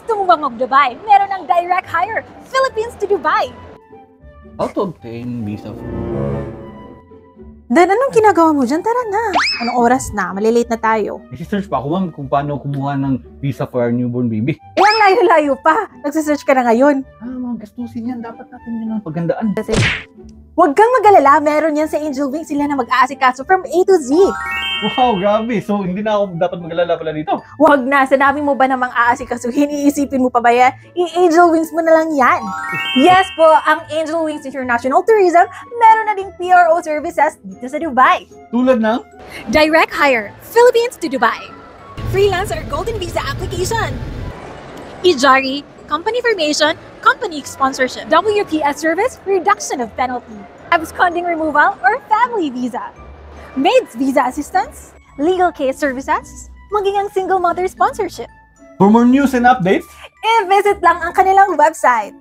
Gusto mo bang mag-Dubai? Meron ng direct hire, Philippines to Dubai. How to obtain visa for... Dan, anong ginagawa mo dyan? Tara na. Anong oras na? Malilate na tayo. Isi-search pa ako, ma'am, kung paano kumuha ng visa for our newborn baby. Eh, ang layo-layo pa. Nagsisearch ka na ngayon. Ma'am, gastusin yan. Dapat natin yun ang pagandaan. Kasi, huwag kang mag-alala. Meron yan sa Angel Wings. Sila na mag-aasikaso from A to Z. Wow, grabe. So, hindi na ako dapat mag-alala pala dito. Huwag na. Sinabi mo ba namang aasikasuhin? Iisipin mo pa ba yan? I-Angel Wings mo na lang yan. Yes po, ang Angel Wings International Tourism, meron na ding PRO services dito sa Dubai. Tulad ng... Direct hire, Philippines to Dubai. Freelancer Golden Visa application. Ijari, company formation, company sponsorship. WPS service, reduction of penalty. Absconding removal or family visa. Maids visa assistance, legal case services, maging ang single mother sponsorship. For more news and updates, I-visit lang ang kanilang website.